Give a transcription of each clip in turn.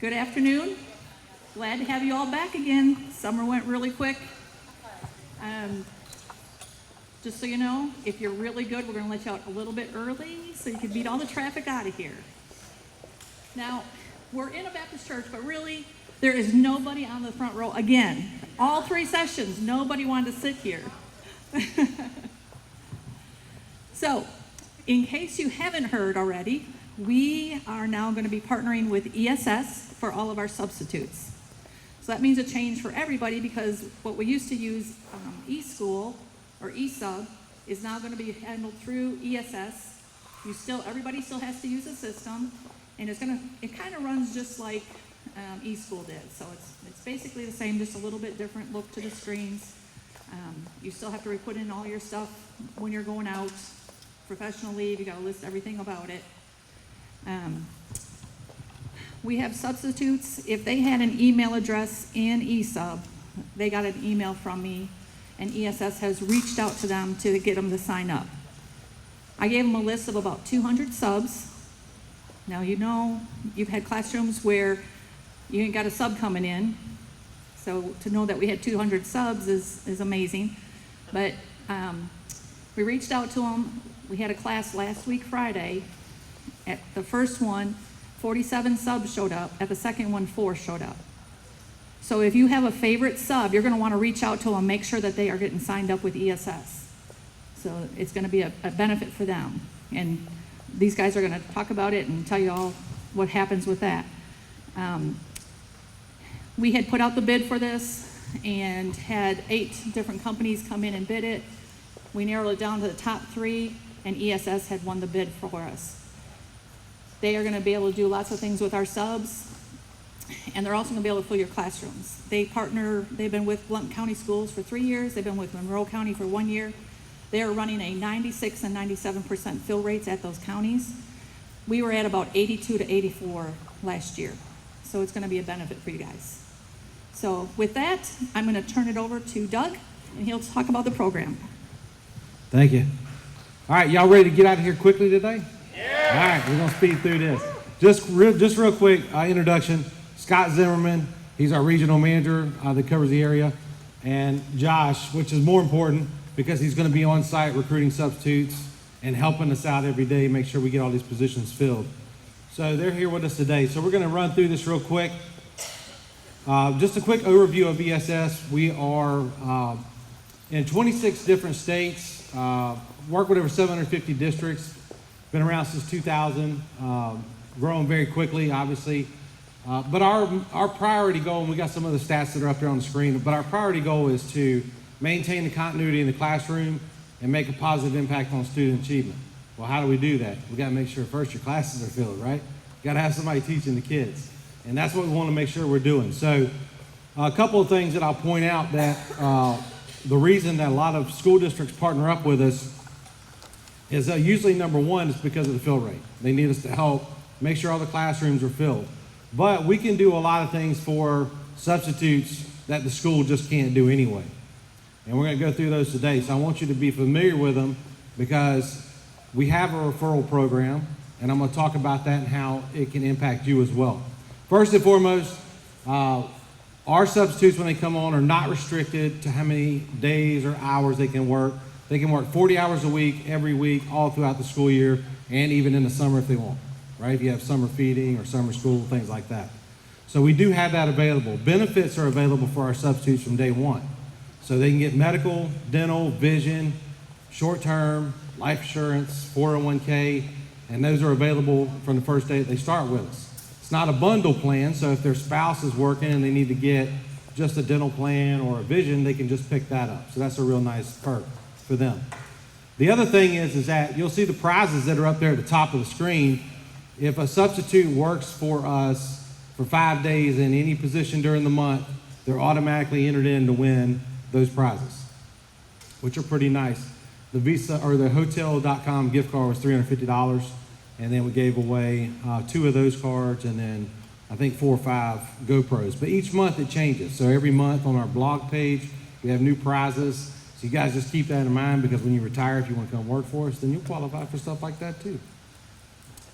Good afternoon. Glad to have you all back again. Summer went really quick. Just so you know, if you're really good, we're going to let you out a little bit early so you can beat all the traffic out of here. Now, we're in a Baptist church, but really, there is nobody on the front row. Again, all 3 sessions, nobody wanted to sit here. So, in case you haven't heard already, we are now going to be partnering with ESS for all of our substitutes. So that means a change for everybody, because what we used to use, eSchool or eSub, is now going to be handled through ESS. Everybody still has to use the system, and it kind of runs just like eSchool did. So it's basically the same, just a little bit different look to the screens. You still have to put in all your stuff when you're going out. Professional leave, you got to list everything about it. We have substitutes. If they had an email address in eSub, they got an email from me, and ESS has reached out to them to get them to sign up. I gave them a list of about 200 subs. Now, you know, you've had classrooms where you ain't got a sub coming in, so to know that we had 200 subs is amazing. But we reached out to them. We had a class last week, Friday. At the first one, 47 subs showed up. At the second one, 4 showed up. So if you have a favorite sub, you're going to want to reach out to them, make sure that they are getting signed up with ESS. So it's going to be a benefit for them. And these guys are going to talk about it and tell you all what happens with that. We had put out the bid for this and had 8 different companies come in and bid it. We narrowed it down to the top 3, and ESS had won the bid for us. They are going to be able to do lots of things with our subs, and they're also going to be able to fill your classrooms. They've been with Blount County Schools for 3 years. They've been with Monroe County for 1 year. They are running a 96 and 97% fill rates at those counties. We were at about 82 to 84 last year. So it's going to be a benefit for you guys. So with that, I'm going to turn it over to Doug, and he'll talk about the program. Thank you. All right, y'all ready to get out of here quickly today? Yeah. All right, we're going to speed through this. Just real quick introduction. Scott Zimmerman, he's our regional manager that covers the area. And Josh, which is more important because he's going to be on site recruiting substitutes and helping us out every day, make sure we get all these positions filled. So they're here with us today. So we're going to run through this real quick. Just a quick overview of ESS. We are in 26 different states, work with over 750 districts, been around since 2000, growing very quickly, obviously. But our priority goal, and we got some of the stats that are up there on the screen, but our priority goal is to maintain the continuity in the classroom and make a positive impact on student achievement. Well, how do we do that? We got to make sure first your classes are filled, right? You got to have somebody teaching the kids. And that's what we want to make sure we're doing. So a couple of things that I'll point out that the reason that a lot of school districts partner up with us is usually number one is because of the fill rate. They need us to help make sure all the classrooms are filled. But we can do a lot of things for substitutes that the school just can't do anyway. And we're going to go through those today. So I want you to be familiar with them because we have a referral program, and I'm going to talk about that and how it can impact you as well. First and foremost, our substitutes when they come on are not restricted to how many days or hours they can work. They can work 40 hours a week, every week, all throughout the school year, and even in the summer if they want, right? If you have summer feeding or summer school, things like that. So we do have that available. Benefits are available for our substitutes from day one. So they can get medical, dental, vision, short-term, life insurance, 401k, and those are available from the first day that they start with us. It's not a bundle plan, so if their spouse is working and they need to get just a dental plan or a vision, they can just pick that up. So that's a real nice perk for them. The other thing is that you'll see the prizes that are up there at the top of the screen. If a substitute works for us for 5 days in any position during the month, they're automatically entered in to win those prizes, which are pretty nice. The Visa or the hotel.com gift card was $350, and then we gave away 2 of those cards, and then I think 4 or 5 GoPros. But each month it changes. So every month on our blog page, we have new prizes. So you guys just keep that in mind, because when you retire, if you want to come work for us, then you'll qualify for stuff like that too.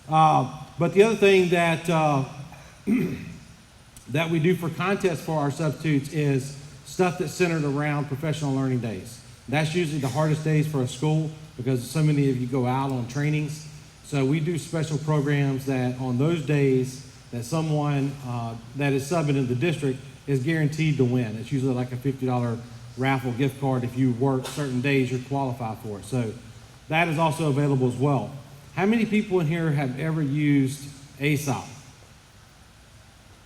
But the other thing that that we do for contests for our substitutes is stuff that's centered around professional learning days. That's usually the hardest days for a school because so many of you go out on trainings. So we do special programs that on those days that someone that is subbing in the district is guaranteed to win. It's usually like a $50 raffle gift card. If you work certain days, you're qualified for it. So that is also available as well. How many people in here have ever used ASOP?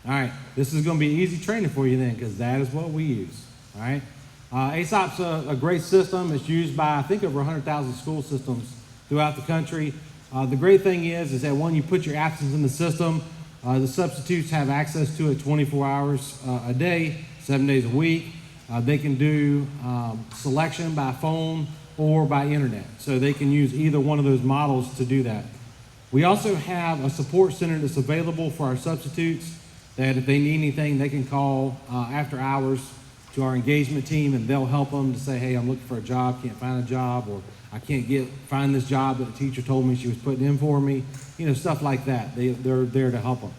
All right, this is going to be easy training for you then, because that is what we use. All right, ASOP's a great system. It's used by, I think, over 100,000 school systems throughout the country. The great thing is that when you put your absence in the system, the substitutes have access to it 24 hours a day, 7 days a week. They can do selection by phone or by internet, so they can use either one of those models to do that. We also have a support center that's available for our substitutes, that if they need anything, they can call after hours to our engagement team, and they'll help them to say, hey, I'm looking for a job, can't find a job, or I can't find this job that the teacher told me she was putting in for me, stuff like that. They're there to help them.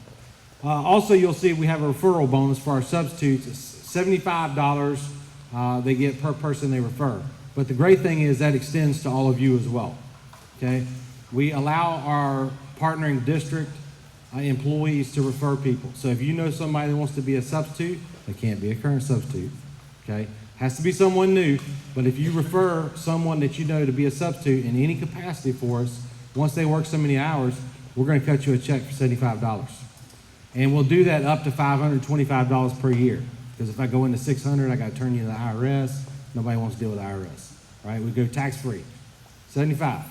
Also, you'll see we have a referral bonus for our substitutes. It's $75 they get per person they refer. But the great thing is that extends to all of you as well, okay? We allow our partnering district employees to refer people. So if you know somebody that wants to be a substitute, they can't be a current substitute, okay? Has to be someone new, but if you refer someone that you know to be a substitute in any capacity for us, once they work so many hours, we're gonna cut you a check for $75. And we'll do that up to $525 per year. Because if I go into $600, I gotta turn you to the IRS. Nobody wants to deal with the IRS, right? We go tax-free, $75.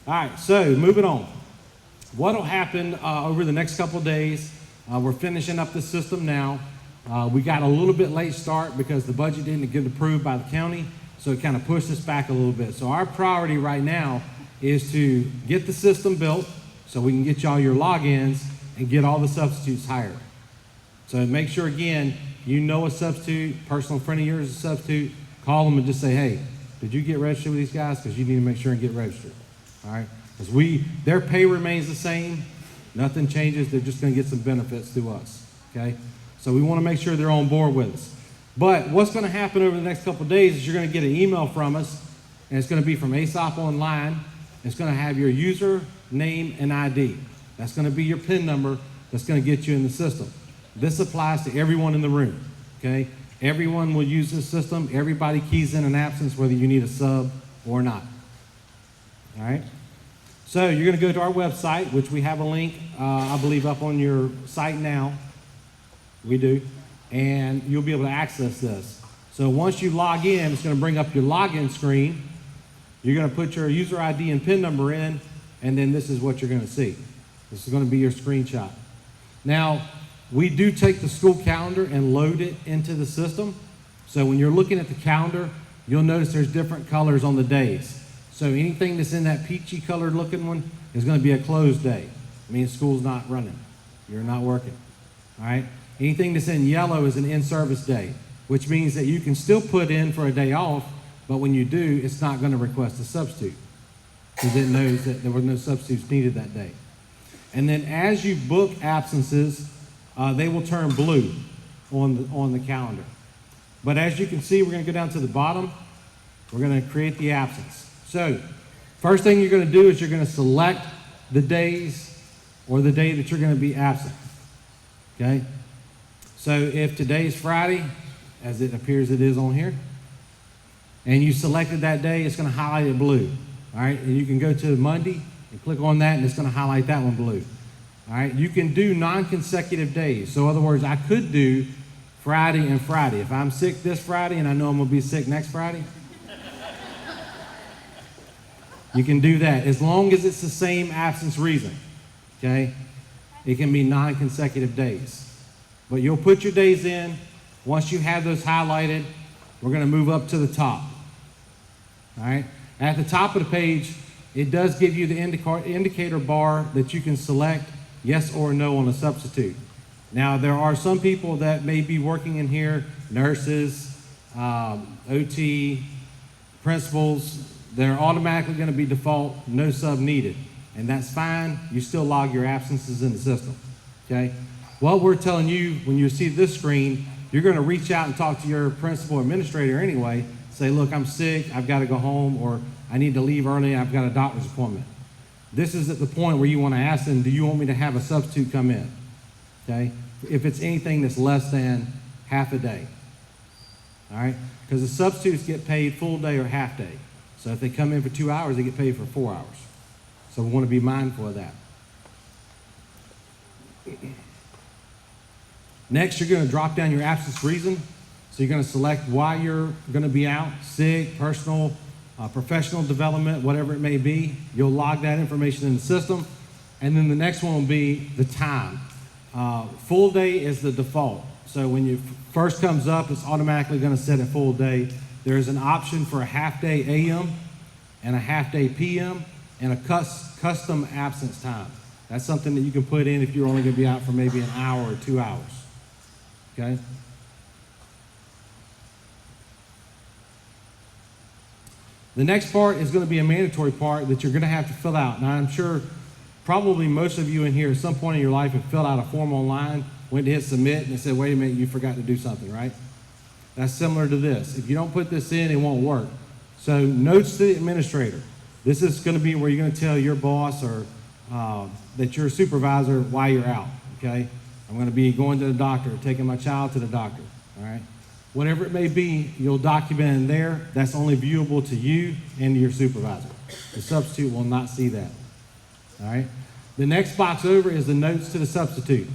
All right, so moving on. What'll happen over the next couple of days, we're finishing up the system now. We got a little bit late start because the budget didn't get approved by the county, so it kind of pushed us back a little bit. So our priority right now is to get the system built so we can get y'all your logins and get all the substitutes hired. So make sure, again, you know a substitute, personal friend of yours is a substitute, call them and just say, hey, did you get registered with these guys? Because you need to make sure and get registered, all right? Because their pay remains the same, nothing changes, they're just gonna get some benefits through us, okay? So we wanna make sure they're on board with us. But what's gonna happen over the next couple of days is you're gonna get an email from us, and it's gonna be from ASOP Online. It's gonna have your user, name, and ID. That's gonna be your PIN number that's gonna get you in the system. This applies to everyone in the room, okay? Everyone will use this system. Everybody keys in an absence, whether you need a sub or not, all right? So you're gonna go to our website, which we have a link, I believe, up on your site now. We do, and you'll be able to access this. So once you log in, it's gonna bring up your login screen. You're gonna put your user ID and PIN number in, and then this is what you're gonna see. This is gonna be your screenshot. Now, we do take the school calendar and load it into the system. So when you're looking at the calendar, you'll notice there's different colors on the days. So anything that's in that peachy colored looking one is gonna be a closed day. It means school's not running. You're not working, all right? Anything that's in yellow is an in-service day, which means that you can still put in for a day off, but when you do, it's not gonna request a substitute because it knows that there were no substitutes needed that day. And then as you book absences, they will turn blue on the calendar. But as you can see, we're gonna go down to the bottom. We're gonna create the absence. So first thing you're gonna do is you're gonna select the days or the day that you're gonna be absent, okay? So if today's Friday, as it appears it is on here, and you selected that day, it's gonna highlight it blue, all right? And you can go to Monday and click on that and it's gonna highlight that one blue. All right, you can do non-consecutive days. So in other words, I could do Friday and Friday. If I'm sick this Friday and I know I'm gonna be sick next Friday, you can do that as long as it's the same absence reason, okay? It can be non-consecutive days. But you'll put your days in. Once you have those highlighted, we're gonna move up to the top, all right? At the top of the page, it does give you the indicator bar that you can select yes or no on a substitute. Now, there are some people that may be working in here, nurses, OT, principals, they're automatically gonna be default, no sub needed. And that's fine, you still log your absences in the system, okay? What we're telling you, when you see this screen, you're going to reach out and talk to your principal administrator anyway. Say, look, I'm sick, I've got to go home, or I need to leave early, I've got a doctor's appointment. This is at the point where you want to ask them, do you want me to have a substitute come in? Okay? If it's anything that's less than half a day. All right? Because the substitutes get paid full day or half day. So if they come in for 2 hours, they get paid for 4 hours. So we want to be mindful of that. Next, you're going to drop down your absence reason. So you're going to select why you're going to be out, sick, personal, professional development, whatever it may be. You'll log that information in the system. And then the next one will be the time. Full day is the default. So when you first comes up, it's automatically going to set a full day. There's an option for a half day AM and a half day PM and a custom absence time. That's something that you can put in if you're only going to be out for maybe an hour or 2 hours. Okay? The next part is going to be a mandatory part that you're going to have to fill out. Now, I'm sure probably most of you in here at some point in your life have filled out a form online, went to hit submit, and it said, wait a minute, you forgot to do something, right? That's similar to this. If you don't put this in, it won't work. So notes to the administrator. This is going to be where you're going to tell your boss or that you're a supervisor why you're out, okay? I'm going to be going to the doctor, taking my child to the doctor, all right? Whatever it may be, you'll document in there. That's only viewable to you and to your supervisor. The substitute will not see that, all right? The next box over is the notes to the substitute.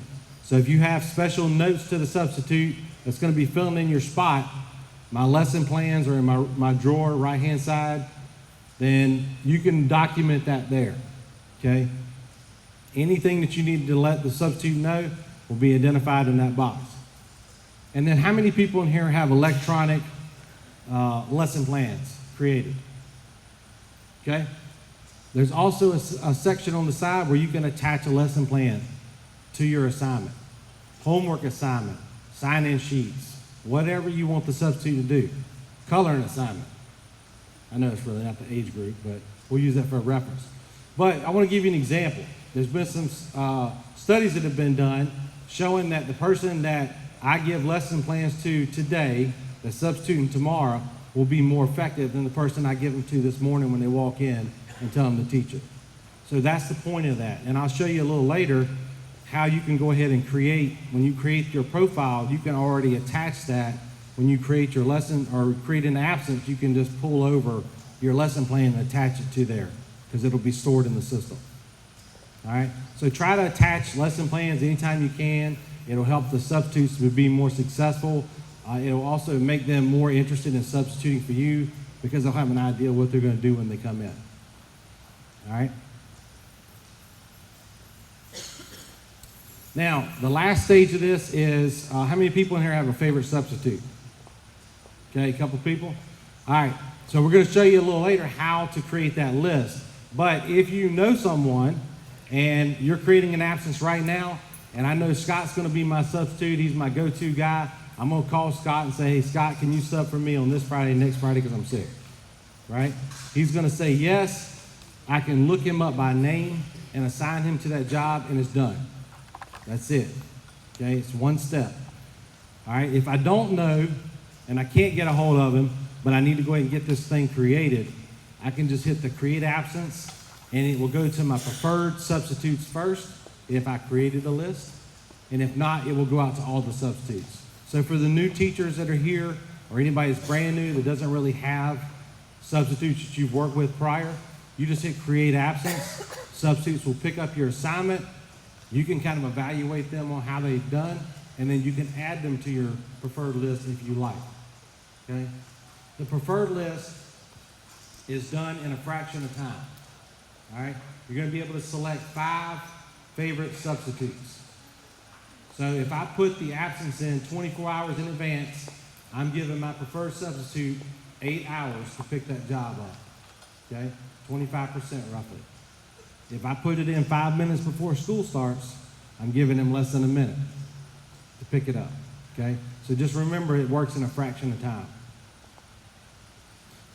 So if you have special notes to the substitute that's going to be filling in your spot, my lesson plans are in my drawer, right-hand side, then you can document that there, okay? Anything that you need to let the substitute know will be identified in that box. And then how many people in here have electronic lesson plans created? Okay? There's also a section on the side where you can attach a lesson plan to your assignment. Homework assignment, sign-in sheets, whatever you want the substitute to do. Coloring assignment. I know it's really not the age group, but we'll use that for a reference. But I want to give you an example. There's been some studies that have been done showing that the person that I give lesson plans to today, the substitute tomorrow, will be more effective than the person I give them to this morning when they walk in and tell them to teach it. So that's the point of that. And I'll show you a little later how you can go ahead and create, when you create your profile, you can already attach that. When you create your lesson or create an absence, you can just pull over your lesson plan and attach it to there because it'll be stored in the system. All right? So try to attach lesson plans anytime you can. It'll help the substitutes to be more successful. It'll also make them more interested in substituting for you because they'll have an idea what they're going to do when they come in. All right? Now, the last stage of this is, how many people in here have a favorite substitute? Okay, a couple people? All right, so we're going to show you a little later how to create that list. But if you know someone and you're creating an absence right now, and I know Scott's going to be my substitute, he's my go-to guy, I'm going to call Scott and say, hey, Scott, can you sub for me on this Friday, next Friday, because I'm sick, right? He's going to say yes. I can look him up by name and assign him to that job, and it's done. That's it, okay? It's one step, all right? If I don't know and I can't get a hold of him, but I need to go ahead and get this thing created, I can just hit the create absence, and it will go to my preferred substitutes first if I created a list, and if not, it will go out to all the substitutes. So for the new teachers that are here, or anybody that's brand new that doesn't really have substitutes that you've worked with prior, you just hit create absence. Substitutes will pick up your assignment. You can kind of evaluate them on how they've done, and then you can add them to your preferred list if you like, okay? The preferred list is done in a fraction of time, all right? You're going to be able to select 5 favorite substitutes. So if I put the absence in 24 hours in advance, I'm giving my preferred substitute 8 hours to pick that job up, okay? 25% roughly. If I put it in 5 minutes before school starts, I'm giving him less than a minute to pick it up, okay? So just remember it works in a fraction of time.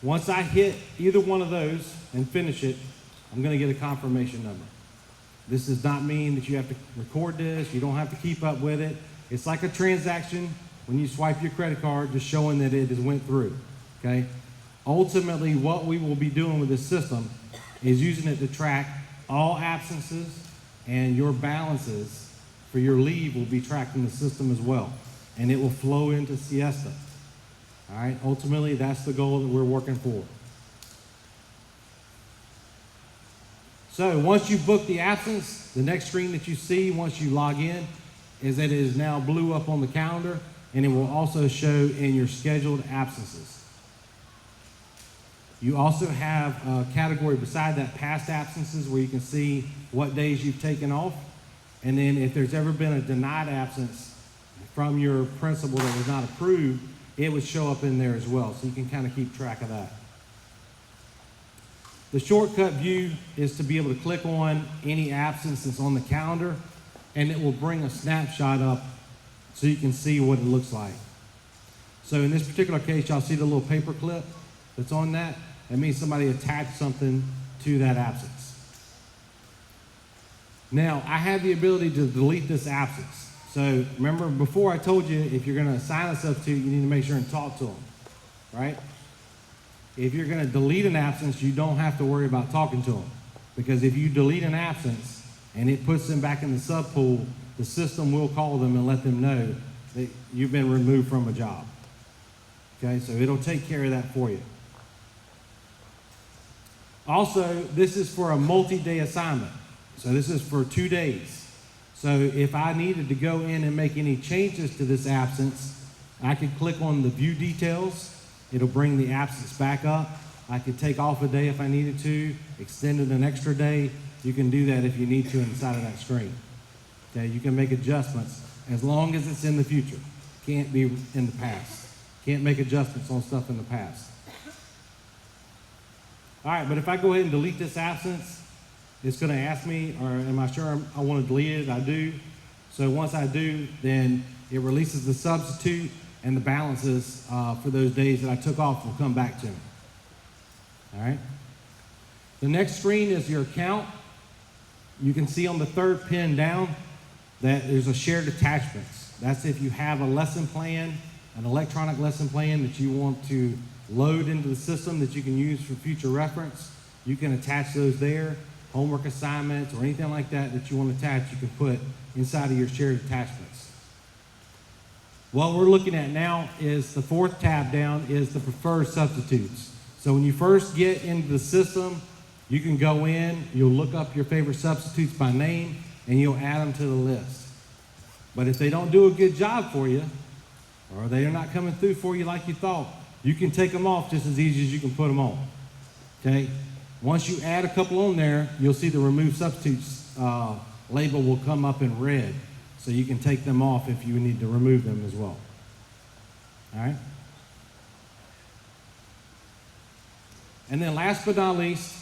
Once I hit either one of those and finish it, I'm going to get a confirmation number. This does not mean that you have to record this. You don't have to keep up with it. It's like a transaction when you swipe your credit card, just showing that it has went through, okay? Ultimately, what we will be doing with this system is using it to track all absences, and your balances for your leave will be tracked in the system as well, and it will flow into Siesta. All right, ultimately, that's the goal that we're working for. So once you book the absence, the next screen that you see once you log in is that it is now blue up on the calendar, and it will also show in your scheduled absences. You also have a category beside that, past absences, where you can see what days you've taken off. And then if there's ever been a denied absence from your principal that was not approved, it would show up in there as well. So you can kind of keep track of that. The shortcut view is to be able to click on any absence that's on the calendar, and it will bring a snapshot up so you can see what it looks like. So in this particular case, y'all see the little paper clip that's on that? That means somebody attached something to that absence. Now, I have the ability to delete this absence. So remember, before I told you, if you're going to assign a substitute, you need to make sure and talk to them, right? If you're going to delete an absence, you don't have to worry about talking to them. Because if you delete an absence and it puts them back in the sub pool, the system will call them and let them know that you've been removed from a job. Okay, so it'll take care of that for you. Also, this is for a multi-day assignment. So this is for 2 days. So if I needed to go in and make any changes to this absence, I could click on the view details. It'll bring the absence back up. I could take off a day if I needed to, extend it an extra day. You can do that if you need to inside of that screen. Okay, you can make adjustments as long as it's in the future. Can't be in the past. Can't make adjustments on stuff in the past. All right, but if I go ahead and delete this absence, it's going to ask me, or am I sure I want to delete it? I do. So once I do, then it releases the substitute, and the balances for those days that I took off will come back to me. All right. The next screen is your account. You can see on the third pin down that there's a shared attachments. That's if you have a lesson plan, an electronic lesson plan that you want to load into the system that you can use for future reference. You can attach those there. Homework assignments or anything like that that you want to attach, you can put inside of your shared attachments. What we're looking at now is the fourth tab down is the preferred substitutes. So when you first get into the system, you can go in, you'll look up your favorite substitutes by name, and you'll add them to the list. But if they don't do a good job for you, or they're not coming through for you like you thought, you can take them off just as easy as you can put them on. Okay? Once you add a couple on there, you'll see the remove substitutes label will come up in red. So you can take them off if you need to remove them as well. All right? And then last but not least,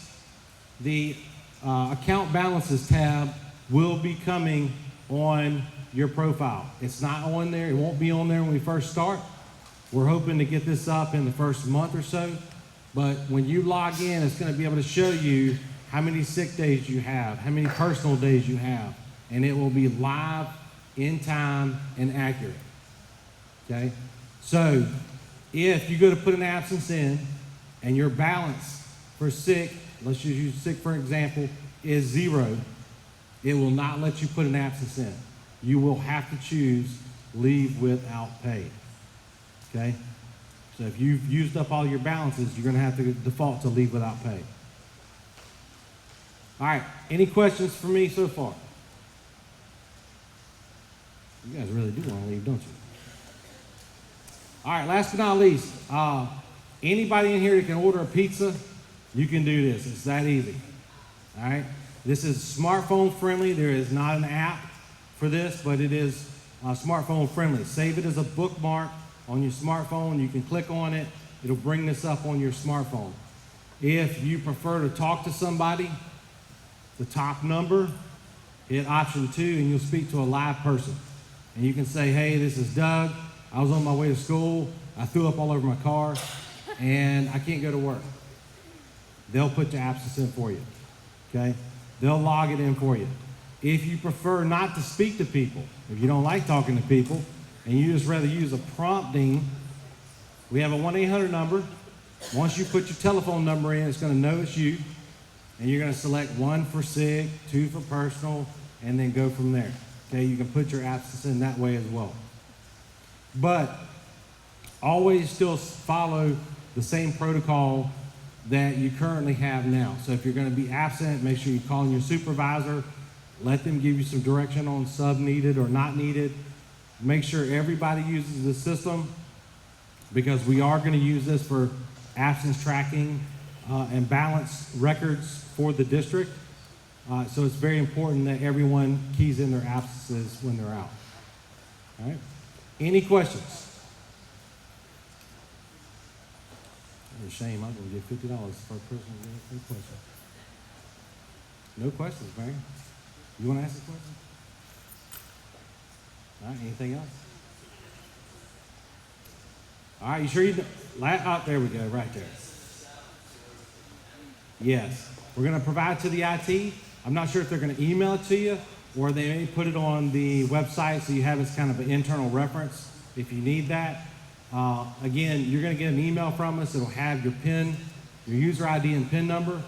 the account balances tab will be coming on your profile. It's not on there. It won't be on there when we first start. We're hoping to get this up in the first month or so. But when you log in, it's going to be able to show you how many sick days you have, how many personal days you have, and it will be live, in time, and accurate. Okay? So if you go to put an absence in and your balance for sick, let's just use sick for example, is 0, it will not let you put an absence in. You will have to choose leave without pay. Okay? So if you've used up all your balances, you're going to have to default to leave without pay. All right, any questions for me so far? You guys really do want to leave, don't you? All right, last but not least, anybody in here that can order a pizza, you can do this. It's that easy. All right? This is smartphone friendly. There is not an app for this, but it is smartphone friendly. Save it as a bookmark on your smartphone. You can click on it. It'll bring this up on your smartphone. If you prefer to talk to somebody, the top number, hit option 2, and you'll speak to a live person. And you can say, hey, this is Doug. I was on my way to school. I threw up all over my car, and I can't go to work. They'll put the absence in for you, okay? They'll log it in for you. If you prefer not to speak to people, if you don't like talking to people, and you just rather use a prompting, we have a 1-800 number. Once you put your telephone number in, it's going to know it's you, and you're going to select 1 for sick, 2 for personal, and then go from there. Okay, you can put your absence in that way as well. But always still follow the same protocol that you currently have now. So if you're going to be absent, make sure you call in your supervisor, let them give you some direction on sub needed or not needed. Make sure everybody uses the system, because we are going to use this for absence tracking and balance records for the district. So it's very important that everyone keys in their absences when they're out. All right. Any questions? It's a shame. I'm going to get $50 per person. No questions. No questions, man. You want to ask a question? All right. Anything else? All right. You sure you know? Oh, there we go. Right there. Yes. We're going to provide to the IT. I'm not sure if they're going to email it to you, or they may put it on the website so you have it as kind of an internal reference if you need that. Again, you're going to get an email from us. It'll have your PIN, your user ID and PIN number.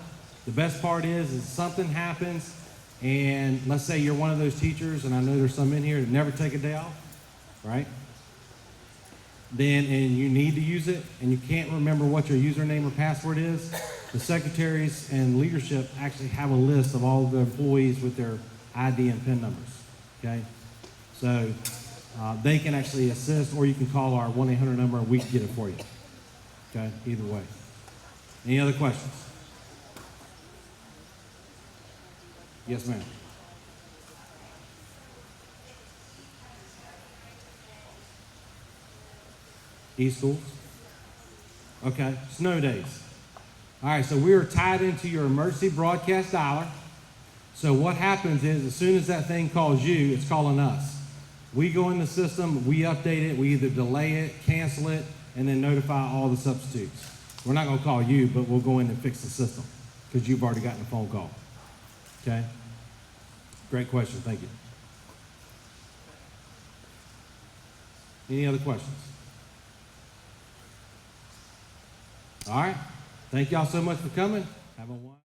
The best part is something happens, and let's say you're one of those teachers, and I know there's some in here that never take a day off, right? And you need to use it, and you can't remember what your username or password is, the secretaries and leadership actually have a list of all of the employees with their ID and PIN numbers, okay? So they can actually assist, or you can call our 1-800 number and we can get it for you, okay? Either way. Any other questions? Yes, ma'am. E-schools? Okay, snow days. All right, so we are tied into your emergency broadcast dialer. So what happens is, as soon as that thing calls you, it's calling us. We go in the system, we update it, we either delay it, cancel it, and then notify all the substitutes. We're not going to call you, but we'll go in and fix the system because you've already gotten a phone call. Okay? Great question, thank you. Any other questions? All right. Thank y'all so much for coming. Have a wonderful